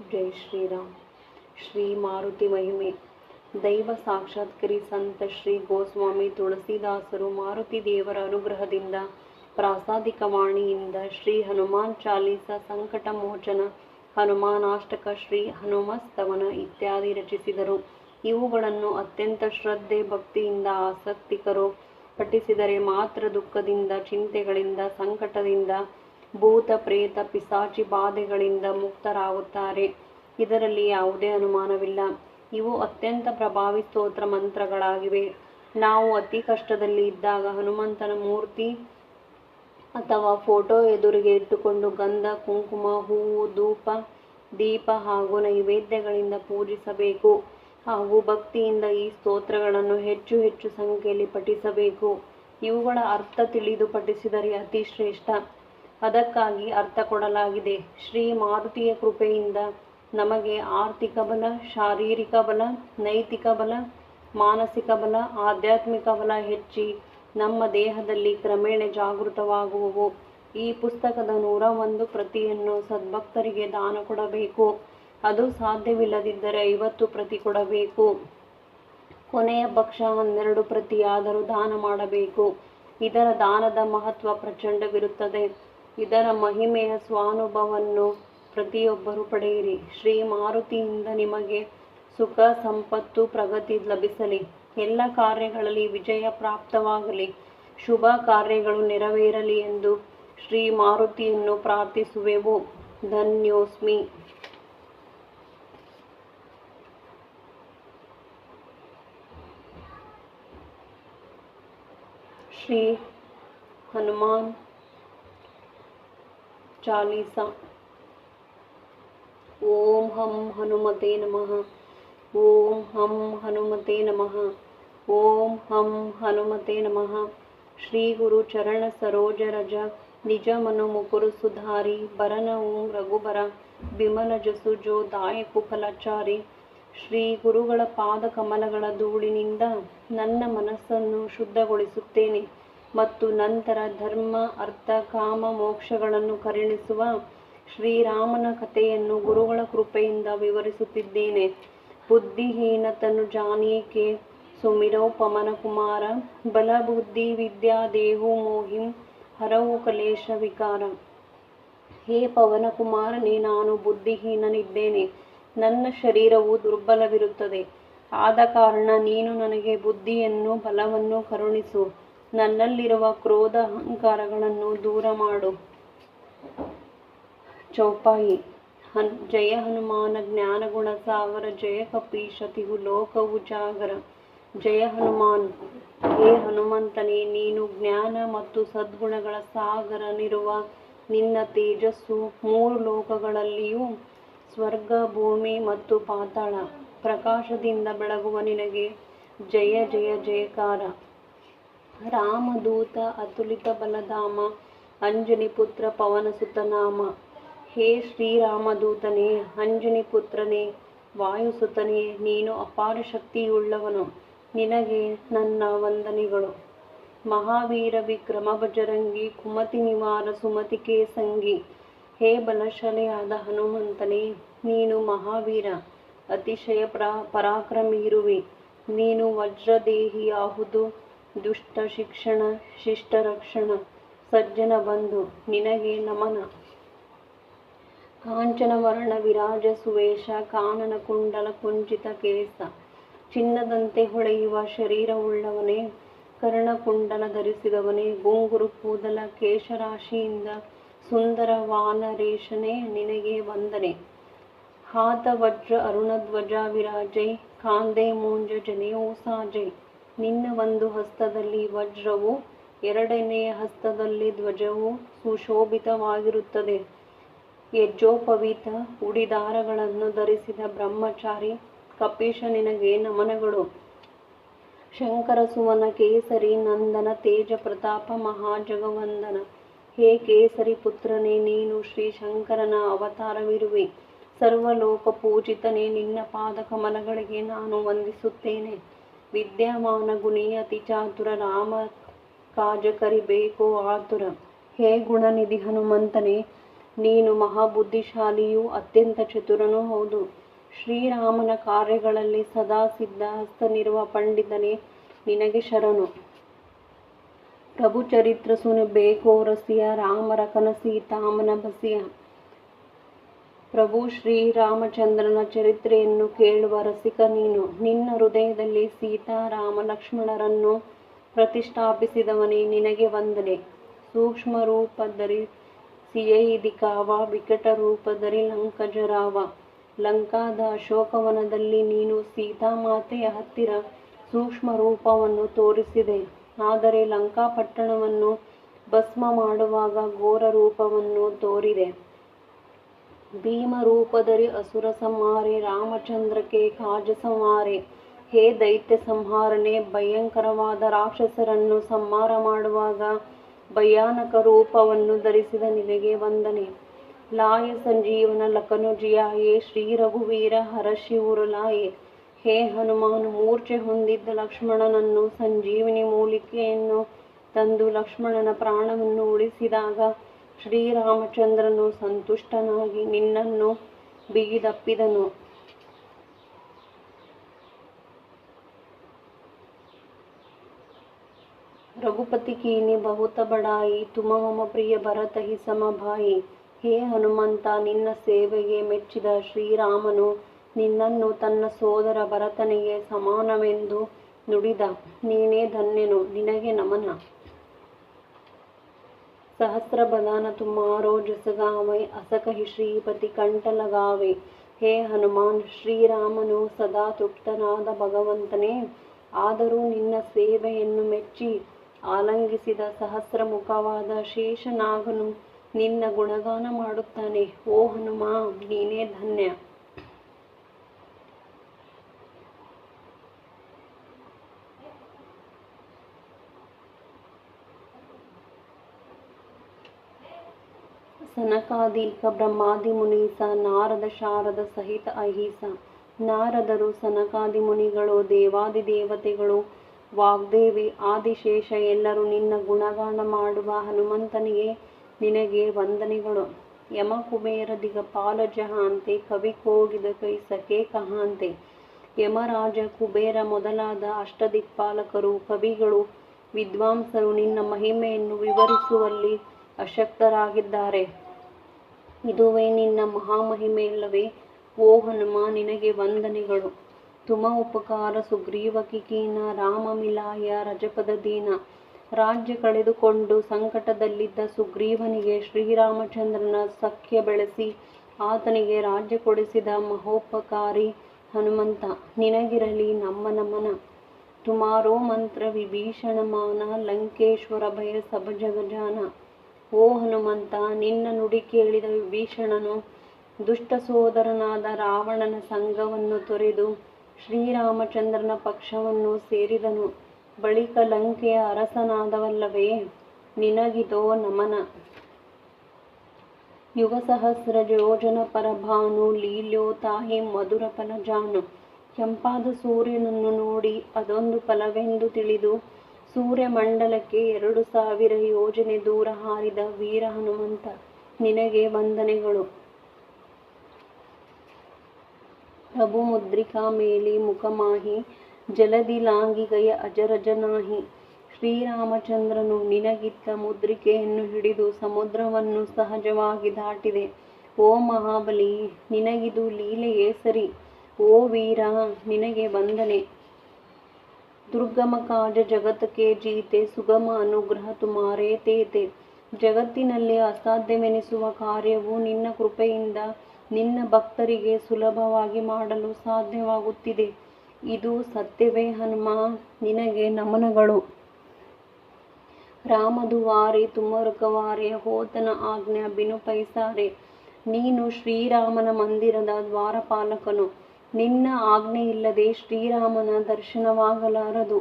जय श्रीराम। ಶ್ರೀ ಮಾರುತಿ ಮಹಿಮೆ. ದೈವ ಸಾಕ್ಷಾತ್ಕರಿ ಸಂತ ಶ್ರೀ ಗೋಸ್ವಾಮಿ ತುಳಸಿದಾಸರು ಮಾರುತಿ ದೇವರ ಅನುಗ್ರಹದಿಂದ ಪ್ರಾಸಾದಿಕ ವಾಣಿಯಿಂದ ಶ್ರೀ ಹನುಮಾನ್ ಚಾಲೀಸ, ಸಂಕಟ ಮೋಚನ, ಹನುಮಾನಾಷ್ಟಕ, ಶ್ರೀ ಹನುಮಸ್ತವನ ಇತ್ಯಾದಿ ರಚಿಸಿದರು. ಇವುಗಳನ್ನು ಅತ್ಯಂತ ಶ್ರದ್ಧೆ ಭಕ್ತಿಯಿಂದ ಆಸಕ್ತಿಕರು ಪಠಿಸಿದರೆ ಮಾತ್ರ ದುಃಖದಿಂದ, ಚಿಂತೆಗಳಿಂದ, ಸಂಕಟದಿಂದ, ಭೂತ ಪ್ರೇತ ಪಿಸಾಚಿ ಬಾಧೆಗಳಿಂದ ಮುಕ್ತರಾಗುತ್ತಾರೆ. ಇದರಲ್ಲಿ ಯಾವುದೇ ಅನುಮಾನವಿಲ್ಲ. ಇವು ಅತ್ಯಂತ ಪ್ರಭಾವಿ ಸ್ತೋತ್ರ ಮಂತ್ರಗಳಾಗಿವೆ. ನಾವು ಅತಿ ಕಷ್ಟದಲ್ಲಿ ಇದ್ದಾಗ ಹನುಮಂತನ ಮೂರ್ತಿ ಅಥವಾ ಫೋಟೋ ಎದುರಿಗೆ ಇಟ್ಟುಕೊಂಡು ಗಂಧ, ಕುಂಕುಮ, ಹೂವು, ಧೂಪ, ದೀಪ ಹಾಗೂ ನೈವೇದ್ಯಗಳಿಂದ ಪೂಜಿಸಬೇಕು. ಹಾಗೂ ಭಕ್ತಿಯಿಂದ ಈ ಸ್ತೋತ್ರಗಳನ್ನು ಹೆಚ್ಚು ಹೆಚ್ಚು ಸಂಖ್ಯೆಯಲ್ಲಿ ಪಠಿಸಬೇಕು. ಇವುಗಳ ಅರ್ಥ ತಿಳಿದು ಪಠಿಸಿದರೆ ಅತಿ ಶ್ರೇಷ್ಠ. ಅದಕ್ಕಾಗಿ ಅರ್ಥ ಕೊಡಲಾಗಿದೆ. ಶ್ರೀ ಮಾರುತಿಯ ಕೃಪೆಯಿಂದ ನಮಗೆ ಆರ್ಥಿಕ ಬಲ, ಶಾರೀರಿಕ ಬಲ, ನೈತಿಕ ಬಲ, ಮಾನಸಿಕ ಬಲ, ಆಧ್ಯಾತ್ಮಿಕ ಬಲ ಹೆಚ್ಚಿ ನಮ್ಮ ದೇಹದಲ್ಲಿ ಕ್ರಮೇಣ ಜಾಗೃತವಾಗುವವು. ಈ ಪುಸ್ತಕದ 101 ಪ್ರತಿಯನ್ನು ಸದ್ಭಕ್ತರಿಗೆ ದಾನ ಕೊಡಬೇಕು. ಅದು ಸಾಧ್ಯವಿಲ್ಲದಿದ್ದರೆ 50 ಪ್ರತಿ ಕೊಡಬೇಕು. ಕೊನೆಯ ಪಕ್ಷ 12 ಪ್ರತಿಯಾದರೂ ದಾನ ಮಾಡಬೇಕು. ಇದರ ದಾನದ ಮಹತ್ವ ಪ್ರಚಂಡವಿರುತ್ತದೆ. ಇದರ ಮಹಿಮೆಯ ಸ್ವಾನುಭವವನ್ನು ಪ್ರತಿಯೊಬ್ಬರು ಪಡೆಯಿರಿ. ಶ್ರೀ ಮಾರುತಿಯಿಂದ ನಿಮಗೆ ಸುಖ, ಸಂಪತ್ತು, ಪ್ರಗತಿ ಲಭಿಸಲಿ. ಎಲ್ಲ ಕಾರ್ಯಗಳಲ್ಲಿ ವಿಜಯ ಪ್ರಾಪ್ತವಾಗಲಿ. ಶುಭ ಕಾರ್ಯಗಳು ನೆರವೇರಲಿ ಎಂದು ಶ್ರೀ ಮಾರುತಿಯನ್ನು ಪ್ರಾರ್ಥಿಸುವೆವು. ಧನ್ಯೋಸ್ಮಿ. ಶ್ರೀ ಹನುಮಾನ್ ಚಾಲೀಸ. ಓಂ ಹಂ ಹನುಮತೆ ನಮಃ. ಓಂ ಹಂ ಹನುಮತೆ ನಮಃ. ಓಂ ಹಂ ಹನುಮತೆ ನಮಃ. ಶ್ರೀ ಗುರು ಚರಣ ಸರೋಜ ರಜ ನಿಜ ಮನು ಮುಕುರು ಸುಧಾರಿ ಬರನ ಓಂ ರಘುಬರ ಬಿಮಲ ಜಸು ಜೋ ದಾಯಕು ಫಲಚಾರಿ. ಶ್ರೀ ಗುರುಗಳ ಪಾದ ಕಮಲಗಳ ಧೂಳಿನಿಂದ ನನ್ನ ಮನಸ್ಸನ್ನು ಶುದ್ಧಗೊಳಿಸುತ್ತೇನೆ ಮತ್ತು ನಂತರ ಧರ್ಮ, ಅರ್ಥ, ಕಾಮ, ಮೋಕ್ಷಗಳನ್ನು ಕರುಣಿಸುವ ಶ್ರೀರಾಮನ ಕಥೆಯನ್ನು ಗುರುಗಳ ಕೃಪೆಯಿಂದ ವಿವರಿಸುತ್ತಿದ್ದೇನೆ. ಬುದ್ಧಿಹೀನತನು ಜಾನೀಕೆ ಸುಮಿರೌ ಪವನ ಕುಮಾರ ಬಲ ಬುದ್ಧಿ ವಿದ್ಯಾ ದೇಹು ಮೋಹಿಂ ಹರವು ಕಲೇಶ ವಿಕಾರ. ಹೇ ಪವನ ಕುಮಾರನೇ, ನಾನು ಬುದ್ಧಿಹೀನನಿದ್ದೇನೆ. ನನ್ನ ಶರೀರವು ದುರ್ಬಲವಿರುತ್ತದೆ. ಆದ ಕಾರಣ ನೀನು ನನಗೆ ಬುದ್ಧಿಯನ್ನು, ಬಲವನ್ನು ಕರುಣಿಸು. ನನ್ನಲ್ಲಿರುವ ಕ್ರೋಧ, ಅಹಂಕಾರಗಳನ್ನು ದೂರ ಮಾಡು. ಚೌಪಾಯಿ. ಜಯ ಹನುಮಾನ ಜ್ಞಾನ ಗುಣ ಸಾಗರ ಜಯ ಕಪೀಶ ತಿಹು ಲೋಕ ಉಜಾಗರ. ಜಯ ಹನುಮಾನ್. ಹೇ ಹನುಮಂತನೇ, ನೀನು ಜ್ಞಾನ ಮತ್ತು ಸದ್ಗುಣಗಳ ಸಾಗರನಿರುವ ನಿನ್ನ ತೇಜಸ್ಸು 3 ಲೋಕಗಳಲ್ಲಿಯೂ ಸ್ವರ್ಗ, ಭೂಮಿ ಮತ್ತು ಪಾತಾಳ ಪ್ರಕಾಶದಿಂದ ಬೆಳಗುವ ನಿನಗೆ ಜಯ ಜಯ ಜಯಕಾರ. ರಾಮದೂತ ಅತುಲಿತ ಬಲಧಾಮ ಅಂಜನಿ ಪುತ್ರ ಪವನ ಸುತನಾಮ. ಹೇ ಶ್ರೀರಾಮದೂತನೇ, ಅಂಜನಿ ಪುತ್ರನೇ, ವಾಯುಸುತನೇ, ನೀನು ಅಪಾರ ಶಕ್ತಿಯುಳ್ಳವನು. ನಿನಗೆ ನನ್ನ ವಂದನೆಗಳು. ಮಹಾವೀರ ವಿಕ್ರಮ ಬಜರಂಗಿ ಕುಮತಿ ನಿವಾರ ಸುಮತಿಕೆ ಸಂಗಿ. ಹೇ ಬಲಶಾಲಿಯಾದ ಹನುಮಂತನೇ, ನೀನು ಮಹಾವೀರ, ಅತಿಶಯ ಪರಾಕ್ರಮಿ ಇರುವಿ. ನೀನು ವಜ್ರದೇಹಿಯಾಹುದು. ದುಷ್ಟ ಶಿಕ್ಷಣ, ಶಿಷ್ಟ ರಕ್ಷಣ, ಸಜ್ಜನ ಬಂಧು, ನಿನಗೆ ನಮನ. ಕಾಂಚನ ವರ್ಣ ವಿರಾಜ ಸುವೇಶ ಕಾನನ ಕುಂಡಲ ಕುಂಚಿತ ಕೇಸ. ಚಿನ್ನದಂತೆ ಹೊಳೆಯುವ ಶರೀರವುಳ್ಳವನೇ, ಕರ್ಣಕುಂಡಲ ಧರಿಸಿದವನೇ, ಗುಂಗುರು ಕೂದಲ ಕೇಶರಾಶಿಯಿಂದ ಸುಂದರ ವಾನರೇಶನೇ, ನಿನಗೆ ವಂದನೆ. ಹಾತ ವಜ್ರ ಅರುಣಧ್ವಜ ವಿರಾಜೈ ಕಾಂದೆ ಮೂಂಜ ಜನೆಯೂ ಸಾಜೈ. ನಿನ್ನ ಒಂದು ಹಸ್ತದಲ್ಲಿ ವಜ್ರವು, ಎರಡನೆಯ ಹಸ್ತದಲ್ಲಿ ಧ್ವಜವು ಸುಶೋಭಿತವಾಗಿರುತ್ತದೆ. ಯಜ್ಜೋಪವೀತ ಉಡಿದಾರಗಳನ್ನು ಧರಿಸಿದ ಬ್ರಹ್ಮಚಾರಿ ಕಪೀಶ, ನಿನಗೆ ನಮನಗಳು. ಶಂಕರ ಸುವನ ಕೇಸರಿ ನಂದನ ತೇಜ ಪ್ರತಾಪ ಮಹಾಜಗವಂದನ. ಹೇ ಕೇಸರಿ ಪುತ್ರನೇ, ನೀನು ಶ್ರೀ ಶಂಕರನ ಅವತಾರವಿರುವೆ. ಸರ್ವಲೋಕ ಪೂಜಿತನೇ, ನಿನ್ನ ಪಾದ ಕಮಲಗಳಿಗೆ ನಾನು ವಂದಿಸುತ್ತೇನೆ. ವಿದ್ಯಮಾನ ಗುಣಿ ಅತಿ ಚಾತುರ ರಾಮ ಕಾಜ ಕರಿಬೇಕೋ ಆತುರ. ಹೇ ಗುಣನಿಧಿ ಹನುಮಂತನೇ, ನೀನು ಮಹಾಬುದ್ಧಿಶಾಲಿಯೂ ಅತ್ಯಂತ ಚತುರನೂ ಹೌದು. ಶ್ರೀರಾಮನ ಕಾರ್ಯಗಳಲ್ಲಿ ಸದಾ ಸಿದ್ಧ ಹಸ್ತನಿರುವ ಪಂಡಿತನೇ, ನಿನಗೆ ಶರಣು. ಪ್ರಭು ಚರಿತ್ರ ಸುನೆ ಬೇಕೋ ರಸಿಯ, ರಾಮರ ಕನಸೀತಾಮನ ಬಸಿಯ. ಪ್ರಭು ಶ್ರೀರಾಮಚಂದ್ರನ ಚರಿತ್ರೆಯನ್ನು ಕೇಳುವ ರಸಿಕ ನೀನು. ನಿನ್ನ ಹೃದಯದಲ್ಲಿ ಸೀತಾರಾಮ ಲಕ್ಷ್ಮಣರನ್ನು ಪ್ರತಿಷ್ಠಾಪಿಸಿದವನೇ, ನಿನಗೆ ವಂದನೆ. ಸೂಕ್ಷ್ಮ ರೂಪ ಧರಿಸಿಯೇ ದಿಕ್ಕಾವ, ವಿಕಟ ರೂಪ ಧರಿ ಲಂಕ ಜರಾವ. ಲಂಕಾದ ಅಶೋಕವನದಲ್ಲಿ ನೀನು ಸೀತಾಮಾತೆಯ ಹತ್ತಿರ ಸೂಕ್ಷ್ಮ ರೂಪವನ್ನು ತೋರಿಸಿದೆ. ಆದರೆ ಲಂಕಾಪಟ್ಟಣವನ್ನು ಭಸ್ಮ ಮಾಡುವಾಗ ಘೋರ ರೂಪವನ್ನು ತೋರಿದೆ. ಭೀಮ ರೂಪಧರಿ ಅಸುರ ಸಂಹಾರೆ, ರಾಮಚಂದ್ರಕ್ಕೆ ಕಾಜ ಸಂಹಾರೆ. ಹೇ ದೈತ್ಯ ಸಂಹಾರನೆ, ಭಯಂಕರವಾದ ರಾಕ್ಷಸರನ್ನು ಸಂಹಾರ ಮಾಡುವಾಗ ಭಯಾನಕ ರೂಪವನ್ನು ಧರಿಸಿದ ನಿನಗೆ ವಂದನೆ. ಲಾಯ ಸಂಜೀವನ ಲಖನು ಜಿಯಾಯೇ, ಶ್ರೀ ರಘುವೀರ ಹರಷಿ ಉರುಲಾಯೆ. ಹೇ ಹನುಮಾನು, ಮೂರ್ಛೆ ಹೊಂದಿದ್ದ ಲಕ್ಷ್ಮಣನನ್ನು ಸಂಜೀವಿನಿ ಮೂಲಿಕೆಯನ್ನು ತಂದು ಲಕ್ಷ್ಮಣನ ಪ್ರಾಣವನ್ನು ಉಳಿಸಿದಾಗ ಶ್ರೀರಾಮಚಂದ್ರನು ಸಂತುಷ್ಟನಾಗಿ ನಿನ್ನನ್ನು ಬಿಗಿದಪ್ಪಿದನು. ರಘುಪತಿ ಕೀನಿ ಬಹುತ ಬಡಾಯಿ, ತುಮ ಮಮ ಪ್ರಿಯ ಭರತ ಹಿ ಸಮಭಾಯಿ. ಹೇ ಹನುಮಂತ, ನಿನ್ನ ಸೇವೆಗೆ ಮೆಚ್ಚಿದ ಶ್ರೀರಾಮನು ನಿನ್ನನ್ನು ತನ್ನ ಸೋದರ ಭರತನಿಗೆ ಸಮಾನವೆಂದು ನುಡಿದ. ನೀನೇ ಧನ್ಯನು, ನಿನಗೆ ನಮನ. ಸಹಸ್ರ ಬದನ ತುಮಾರೋ ಜಸ ಗಾವೈ, ಅಸ ಕಹಿ ಶ್ರೀಪತಿ ಕಂಠ ಲಗಾವೆ. ಹೇ ಹನುಮಾನ್, ಶ್ರೀರಾಮನು ಸದಾ ತೃಪ್ತನಾದ ಭಗವಂತನೇ. ಆದರೂ ನಿನ್ನ ಸೇವೆಯನ್ನು ಮೆಚ್ಚಿ ಆಲಂಗಿಸಿದ ಸಹಸ್ರ ಮುಖವಾದ ಶೇಷನಾಗನು ನಿನ್ನ ಗುಣಗಾನ ಮಾಡುತ್ತಾನೆ. ಓ ಹನುಮ, ನೀನೇ ಧನ್ಯ. ಸನಕಾದೀಕ ಬ್ರಹ್ಮಾದಿ ಮುನೀಸ, ನಾರದ ಶಾರದ ಸಹಿತ ಅಹೀಸ. ನಾರದರು, ಸನಕಾದಿ ಮುನಿಗಳು, ದೇವಾದಿ ದೇವತೆಗಳು, ವಾಗ್ದೇವಿ, ಆದಿಶೇಷ ಎಲ್ಲರೂ ನಿನ್ನ ಗುಣಗಾನ ಮಾಡುವ ಹನುಮಂತನಿಗೆ ನಿನಗೆ ವಂದನೆಗಳು. ಯಮ ಕುಬೇರ ದಿಗಪಾಲ ಜಹಾಂತೆ, ಕವಿ ಕೋಗಿದ ಕೈ ಸಖೇ ಕಹಾಂತೆ. ಯಮರಾಜ, ಕುಬೇರ ಮೊದಲಾದ ಅಷ್ಟದಿಕ್ಪಾಲಕರು, ಕವಿಗಳು, ವಿದ್ವಾಂಸರು ನಿನ್ನ ಮಹಿಮೆಯನ್ನು ವಿವರಿಸುವಲ್ಲಿ ಅಶಕ್ತರಾಗಿದ್ದಾರೆ. ಇದುವೇ ನಿನ್ನ ಮಹಾಮಹಿಮೆಯಲ್ಲವೇ? ಓ ಹನುಮ, ನಿನಗೆ ವಂದನೆಗಳು. ತುಮ ಉಪಕಾರ ಸುಗ್ರೀವ ಕಿಕೀನ, ರಾಮ ಮಿಲಾಯ ರಜಪದ ದೀನ. ರಾಜ್ಯ ಕಳೆದುಕೊಂಡು ಸಂಕಟದಲ್ಲಿದ್ದ ಸುಗ್ರೀವನಿಗೆ ಶ್ರೀರಾಮಚಂದ್ರನ ಸಖ್ಯ ಬೆಳೆಸಿ ಆತನಿಗೆ ರಾಜ್ಯ ಕೊಡಿಸಿದ ಮಹೋಪಕಾರಿ ಹನುಮಂತ, ನಿನಗಿರಲಿ ನಮ್ಮ ನಮನ. ತುಮಾರೋ ಮಂತ್ರ ವಿಭೀಷಣ ಮಾನ, ಲಂಕೇಶ್ವರ ಭಯ ಸಬ ಜಗಜಾನ. ಓ ಹನುಮಂತ, ನಿನ್ನ ನುಡಿ ಕೇಳಿದ ವಿಭೀಷಣನು ದುಷ್ಟ ಸೋದರನಾದ ರಾವಣನ ಸಂಗವನ್ನು ತೊರೆದು ಶ್ರೀರಾಮಚಂದ್ರನ ಪಕ್ಷವನ್ನು ಸೇರಿದನು. ಬಳಿಕ ಲಂಕೆಯ ಅರಸನಾದವಲ್ಲವೇ? ನಿನಗಿದೋ ನಮನ. ಯುಗ ಸಹಸ್ರ ಯೋಜನ ಪರಭಾನು, ಲೀಲ್ಯೋತಾಹಿ ಮಧುರ ಫಲ ಜಾನು. ಕೆಂಪಾದ ಸೂರ್ಯನನ್ನು ನೋಡಿ ಅದೊಂದು ಫಲವೆಂದು ತಿಳಿದು ಸೂರ್ಯಮಂಡಲಕ್ಕೆ 2000 ಯೋಜನೆ ದೂರ ಹಾರಿದ ವೀರ ಹನುಮಂತ, ನಿನಗೆ ವಂದನೆಗಳು. ಪ್ರಭು ಮುದ್ರಿಕಾ ಮೇಲಿ ಮುಖಮಾಹಿ, ಜಲದಿ ಲಾಂಗಿ ಗಯ ಅಜರಜ ನಾಹಿ. ಶ್ರೀರಾಮಚಂದ್ರನು ನಿನಗಿತ್ತ ಮುದ್ರಿಕೆಯನ್ನು ಹಿಡಿದು ಸಮುದ್ರವನ್ನು ಸಹಜವಾಗಿ ದಾಟಿದೆ. ಓ ಮಹಾಬಲಿ, ನಿನಗಿದು ಲೀಲೆಯೇ ಸರಿ. ಓ ವೀರ, ನಿನಗೆ ವಂದನೆ. ದುರ್ಗಮ ಕಾಜ ಜಗತ್ತಕ್ಕೆ ಜೀತೆ, ಸುಗಮ ಅನುಗ್ರಹ ತುಮಾರೇ ತೇತೆ. ಜಗತ್ತಿನಲ್ಲಿ ಅಸಾಧ್ಯವೆನಿಸುವ ಕಾರ್ಯವು ನಿನ್ನ ಕೃಪೆಯಿಂದ ನಿನ್ನ ಭಕ್ತರಿಗೆ ಸುಲಭವಾಗಿ ಮಾಡಲು ಸಾಧ್ಯವಾಗುತ್ತಿದೆ. ಇದು ಸತ್ಯವೇ ಹನುಮ, ನಿನಗೆ ನಮನಗಳು. ರಾಮದುವಾರೆ ತುಮ ರಖವಾರೆ, ಹೋತನ ಆಜ್ಞಾ ಬಿನು ಪೈಸಾರೆ. ನೀನು ಶ್ರೀರಾಮನ ಮಂದಿರದ ದ್ವಾರಪಾಲಕನು. ನಿನ್ನ ಆಜ್ಞೆ ಇಲ್ಲದೆ ಶ್ರೀರಾಮನ ದರ್ಶನವಾಗಲಾರದು.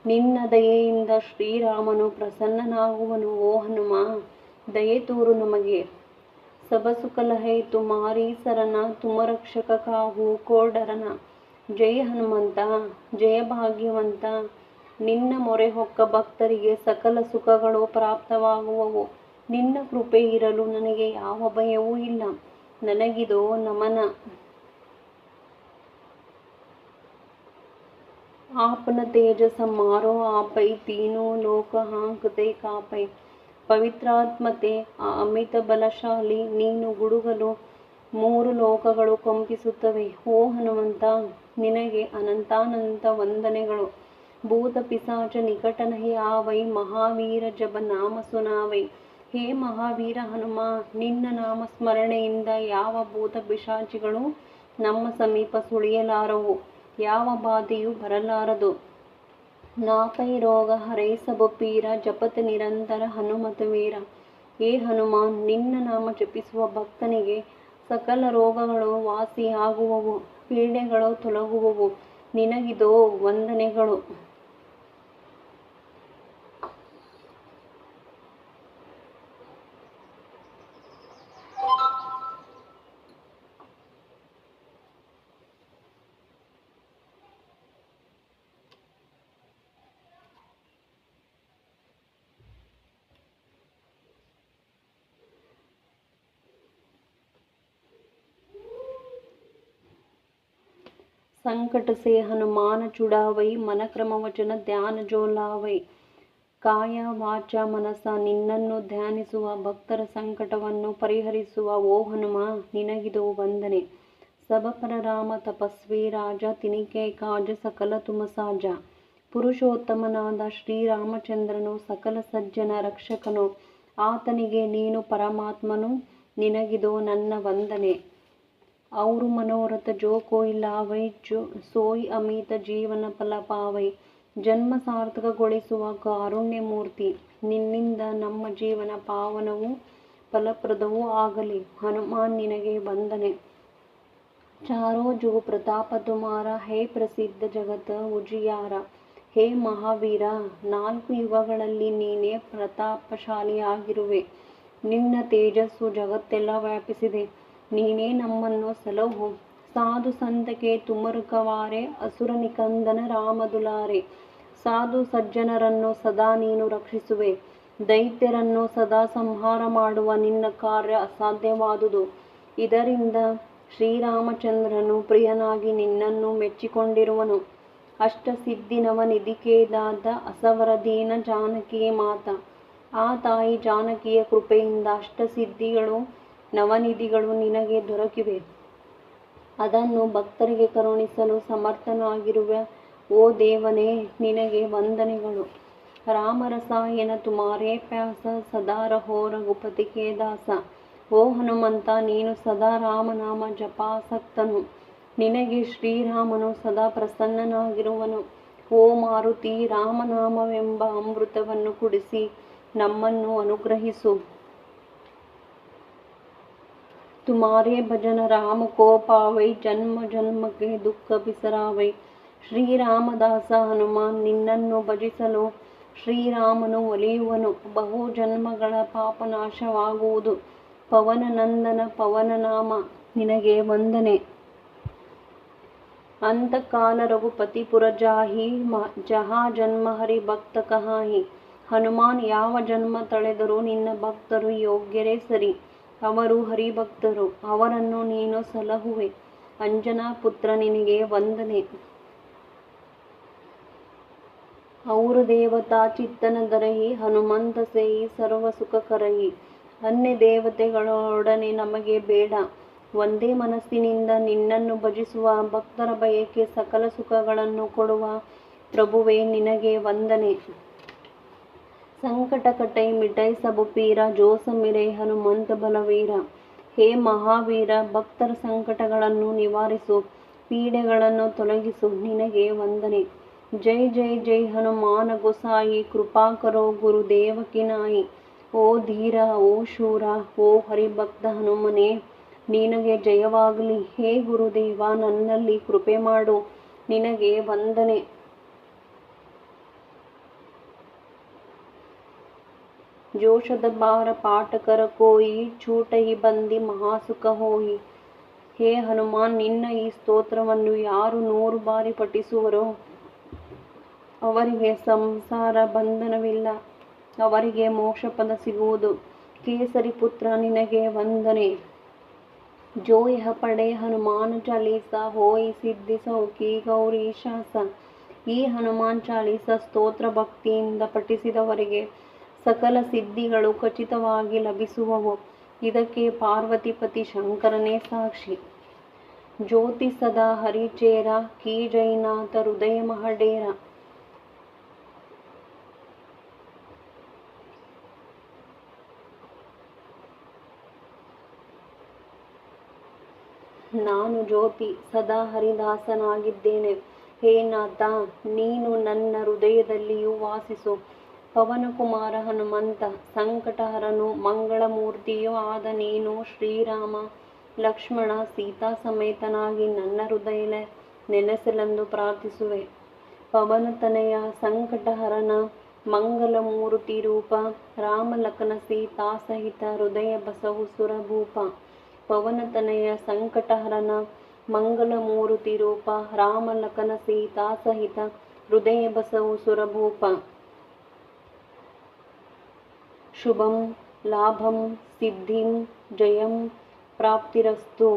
ನಿನ್ನ ದಯೆಯಿಂದ ಶ್ರೀರಾಮನು ಪ್ರಸನ್ನನಾಗುವನು. ಓ ಹನುಮ, ದಯೆ ತೋರು ನಮಗೆ. ಸಬ ಸುಖ ಲಹೈ ತುಮಾರಿ ಸರನ, ತುಮ ರಕ್ಷಕ ಕಾಹು ಕೋ ಡರನ. ಜಯ ಹನುಮಂತ, ಜಯ ಭಾಗ್ಯವಂತ. ನಿನ್ನ ಮೊರೆ ಹೊಕ್ಕ ಭಕ್ತರಿಗೆ ಸಕಲ ಸುಖಗಳು ಪ್ರಾಪ್ತವಾಗುವವು. ನಿನ್ನ ಕೃಪೆ ಇರಲು ನನಗೆ ಯಾವ ಭಯವೂ ಇಲ್ಲ. ನನಗಿದೋ ನಮನ. आपन तेज समारो आपै तीनों लोक हांकते कापै. ಪವಿತ್ರಾತ್ಮತೆ ಅಮಿತ ಬಲಶಾಲಿ ನೀನು ಗುಡುಗಲು 3 ಲೋಕಗಳು ಕಂಪಿಸುತ್ತವೆ. ಓ ಹನುಮಂತ, ನಿನಗೆ ಅನಂತಾನಂತ ವಂದನೆಗಳು. ಭೂತ ಪಿಸಾಚ ನಿಕಟ ನಹಿ ಆವೈ, ಮಹಾವೀರ ಜಬ ನಾಮ ಸುನಾವೈ. ಹೇ ಮಹಾವೀರ ಹನುಮ, ನಿನ್ನ ನಾಮ ಸ್ಮರಣೆಯಿಂದ ಯಾವ ಭೂತ ಪಿಶಾಚಿಗಳು ನಮ್ಮ ಸಮೀಪ ಸುಳಿಯಲಾರವು, ಯಾವ ಬಾಧೆಯೂ ಬರಲಾರದು. ನಾಪೈ ರೋಗ ಹರೈ ಸಬ ಪೀರ, ಜಪತ ನಿರಂತರ ಹನುಮತ ವೀರ. ಹೇ ಹನುಮಾನ್, ನಿನ್ನ ನಾಮ ಜಪಿಸುವ ಭಕ್ತನಿಗೆ ಸಕಲ ರೋಗಗಳು ವಾಸಿಯಾಗುವವು, ಪೀಡೆಗಳು ತೊಲಗುವವು. ನಿನಗಿದೋ ವಂದನೆಗಳು. संकट से हनुमान छुड़ावै, मन क्रम वचन ಧ್ಯಾನ ಜೋ ಲಾವೈ. ಕಾಯ ವಾಚ ಮನಸ ನಿನ್ನನ್ನು ಧ್ಯಾನಿಸುವ ಭಕ್ತರ ಸಂಕಟವನ್ನು ಪರಿಹರಿಸುವ ಓ ಹನುಮ, ನಿನಗಿದೋ ವಂದನೆ. ಸಬ ಪರ ರಾಮ ತಪಸ್ವಿ ರಾಜ, ತಿನಿಕೆ ಕಾಜ ಸಕಲ ತುಮ ಸಾಜ. ಪುರುಷೋತ್ತಮನಾದ ಶ್ರೀರಾಮಚಂದ್ರನು ಸಕಲ ಸಜ್ಜನ ರಕ್ಷಕನು, ಆತನಿಗೆ ನೀನು ಪರಮಾತ್ಮನು. ನಿನಗಿದೋ ನನ್ನ ವಂದನೆ. ಔರು ಮನೋರಥ ಜೋ ಕೋಯಿ ಲಾವೈ, ಸೋಯಿ ಅಮಿತ ಜೀವನ ಫಲ ಪಾವೈ. ಜನ್ಮ ಸಾರ್ಥಕಗೊಳಿಸುವ ಕಾರುಣ್ಯ ಮೂರ್ತಿ, ನಿನ್ನಿಂದ ನಮ್ಮ ಜೀವನ ಪಾವನವೂ ಫಲಪ್ರದವೂ ಆಗಲಿ. ಹನುಮಾನ್, ನಿನಗೆ ವಂದನೆ. ಚಾರೋ ಜುಗ ಪ್ರತಾಪ ತುಮಾರ, ಹೇ ಪ್ರಸಿದ್ಧ ಜಗತ ಉಜಿಯಾರ. ಹೇ ಮಹಾವೀರ, 4 ಯುಗಗಳಲ್ಲಿ ನೀನೇ ಪ್ರತಾಪಶಾಲಿಯಾಗಿರುವೆ. ನಿನ್ನ ತೇಜಸ್ಸು ಜಗತ್ತೆಲ್ಲ ವ್ಯಾಪಿಸಿದೆ. ನೀನೇ ನಮ್ಮನ್ನು ಸಲಹು. ಸಾಧು ಸಂತಕ್ಕೆ ತುಮರುಕವಾರೆ, ಅಸುರ ನಿಕಂದನ ರಾಮ ದುಲಾರೆ. ಸಾಧು ಸಜ್ಜನರನ್ನು ಸದಾ ನೀನು ರಕ್ಷಿಸುವೆ. ದೈತ್ಯರನ್ನು ಸದಾ ಸಂಹಾರ ಮಾಡುವ ನಿನ್ನ ಕಾರ್ಯ ಅಸಾಧ್ಯವಾದುದು. ಇದರಿಂದ ಶ್ರೀರಾಮಚಂದ್ರನು ಪ್ರಿಯನಾಗಿ ನಿನ್ನನ್ನು ಮೆಚ್ಚಿಕೊಂಡಿರುವನು. ಅಷ್ಟಸಿದ್ಧಿ ನವನಿಧಿಕೇದಾದ, ಅಸವರ ದೀನ ಜಾನಕಿ ಮಾತ. ಆ ತಾಯಿ ಜಾನಕಿಯ ಕೃಪೆಯಿಂದ ಅಷ್ಟಸಿದ್ಧಿಗಳು ನವನಿಧಿಗಳು ನಿನಗೆ ದೊರಕಿವೆ. ಅದನ್ನು ಭಕ್ತರಿಗೆ ಕರುಣಿಸಲು ಸಮರ್ಥನಾಗಿರುವ ಓ ದೇವನೇ, ನಿನಗೆ ವಂದನೆಗಳು. ರಾಮ ರಸಾಯನ ತುಮಾರೇ ಪ್ಯಾಸ, ಸದಾ ರಹೋ ರಘುಪತಿ ಕೇ ದಾಸ. ಓ ಹನುಮಂತ, ನೀನು ಸದಾ ರಾಮನಾಮ ಜಪಾಸಕ್ತನು. ನಿನಗೆ ಶ್ರೀರಾಮನು ಸದಾ ಪ್ರಸನ್ನನಾಗಿರುವನು. ಓ ಮಾರುತಿ, ರಾಮನಾಮವೆಂಬ ಅಮೃತವನ್ನು ಕುಡಿಸಿ ನಮ್ಮನ್ನು ಅನುಗ್ರಹಿಸು. ತುಮಾರೇ ಭಜನ ರಾಮ ಕೋ ಪಾವೈ, ಜನ್ಮ ಜನ್ಮ ಕೆ ದುಃಖ ಬಿಸರಾವೈ. ಶ್ರೀರಾಮದಾಸ ಹನುಮಾನ್, ನಿನ್ನನ್ನು ಭಜಿಸಲು ಶ್ರೀರಾಮನು ಒಲಿಯುವನು. ಬಹು ಜನ್ಮಗಳ ಪಾಪ ನಾಶವಾಗುವುದು. ಪವನ ನಂದನ ಪವನ ನಾಮ, ನಿನಗೆ ವಂದನೆ. ಅಂತಕಾಲ ರಘುಪತಿ ಪುರ ಜಾಹಿ, ಜಹಾ ಜನ್ಮ ಹರಿ ಭಕ್ತ ಕಹಾಹಿ. ಹನುಮಾನ್, ಯಾವ ಜನ್ಮ ತಳೆದರೂ ನಿನ್ನ ಭಕ್ತರು ಯೋಗ್ಯರೇ ಸರಿ. ಅವರು ಹರಿಭಕ್ತರು, ಅವರನ್ನು ನೀನು ಸಲಹುವೆ. ಅಂಜನಾ ಪುತ್ರ, ನಿನಗೆ ವಂದನೆ. ಔರ ದೇವತಾ ಚಿತ್ತನ ದರಹಿ, ಹನುಮಂತ ಸೇಯಿ ಸರ್ವ ಸುಖ ಕರಹಿ. ಅನ್ಯ ದೇವತೆಗಳೊಡನೆ ನಮಗೆ ಬೇಡ. ಒಂದೇ ಮನಸ್ಸಿನಿಂದ ನಿನ್ನನ್ನು ಭಜಿಸುವ ಭಕ್ತರ ಬಯಕೆ ಸಕಲ ಸುಖಗಳನ್ನು ಕೊಡುವ ಪ್ರಭುವೇ, ನಿನಗೆ ವಂದನೆ. ಸಂಕಟ ಕಟೈ ಮಿಟೈ ಸಬ ಪೀರ, ಜೋ ಸಮಿರೈ ಹನುಮಂತ ಬಲವೀರ. ಹೇ ಮಹಾವೀರ, ಭಕ್ತರ ಸಂಕಟಗಳನ್ನು ನಿವಾರಿಸು, ಪೀಡೆಗಳನ್ನು ತೊಲಗಿಸು. ನಿನಗೆ ವಂದನೆ. ಜೈ ಜೈ ಜೈ ಹನುಮಾನ ಗೊಸಾಯಿ, ಕೃಪಾ ಕರೋ ಗುರುದೇವ ಕಿ ನಾಯಿ. ಓ ಧೀರ, ಓ ಶೂರ, ಓ ಹರಿಭಕ್ತ ಹನುಮನೇ, ನಿನಗೆ ಜಯವಾಗಲಿ. ಹೇ ಗುರುದೇವ, ನನ್ನಲ್ಲಿ ಕೃಪೆ ಮಾಡು. ನಿನಗೆ ವಂದನೆ. ಜೋಶದ ಬಾರ ಪಾಠಕರ ಕೋಯಿ, ಚೂಟಹಿ ಬಂದಿ ಮಹಾಸುಖ ಹೋಯಿ. ಹೇ ಹನುಮಾನ್, ನಿನ್ನ ಈ ಸ್ತೋತ್ರವನ್ನು ಯಾರು 100 ಬಾರಿ ಪಠಿಸುವರೋ ಅವರಿಗೆ ಸಂಸಾರ ಬಂಧನವಿಲ್ಲ, ಅವರಿಗೆ ಮೋಕ್ಷ ಪದ ಸಿಗುವುದು. ಕೇಸರಿ ಪುತ್ರ ನಿನಗೆ ವಂದನೆ. जो यह पढ़े हनुमान चालीसा होई सिद्धि सौखी गौरी ಶಾಸ. ಈ ಹನುಮಾನ್ ಚಾಲೀಸ ಸ್ತೋತ್ರ ಭಕ್ತಿಯಿಂದ ಪಠಿಸಿದವರಿಗೆ ಸಕಲ ಸಿದ್ಧಿಗಳು ಖಚಿತವಾಗಿ ಲಭಿಸುವವು. ಇದಕ್ಕೆ ಪಾರ್ವತಿಪತಿ ಶಂಕರನೇ ಸಾಕ್ಷಿ. ಜ್ಯೋತಿ ಸದಾ ಹರಿಚೇರ ಕೀ ಜೈನಾಥ ಹೃದಯ ಮಹಡೇರ. ನಾನು ಜ್ಯೋತಿ ಸದಾ ಹರಿದಾಸನಾಗಿದ್ದೇನೆ. ಹೇ ನಾಥ, ನೀನು ನನ್ನ ಹೃದಯದಲ್ಲಿಯೂ ವಾಸಿಸು. ಪವನಕುಮಾರ ಹನುಮಂತ, ಸಂಕಟಹರನು ಮಂಗಳಮೂರ್ತಿಯೂ ಆದ ನೀನು ಶ್ರೀರಾಮ ಲಕ್ಷ್ಮಣ ಸೀತಾ ಸಮೇತನಾಗಿ ನನ್ನ ಹೃದಯ ನೆಲೆಸಲೆಂದು ಪ್ರಾರ್ಥಿಸುವೆ. ಪವನತನಯ ಸಂಕಟಹರನ ಮಂಗಲಮೂರ್ತಿ ರೂಪ, ರಾಮಲಖನ ಸೀತಾ ಸಹಿತ ಹೃದಯ ಬಸವು ಸುರಭೂಪ. ಪವನತನಯ ಸಂಕಟಹರನ ಮಂಗಲಮೂರ್ತಿ ರೂಪ, ರಾಮಲಖನ ಸೀತಾ ಸಹಿತ ಹೃದಯ ಬಸವು ಸುರಭೂಪ. ಶುಭಂ ಲಾಭಂ ಸಿದ್ಧಿಂ ಜಯಂ ಪ್ರಾಪ್ತಿರಸ್ತು.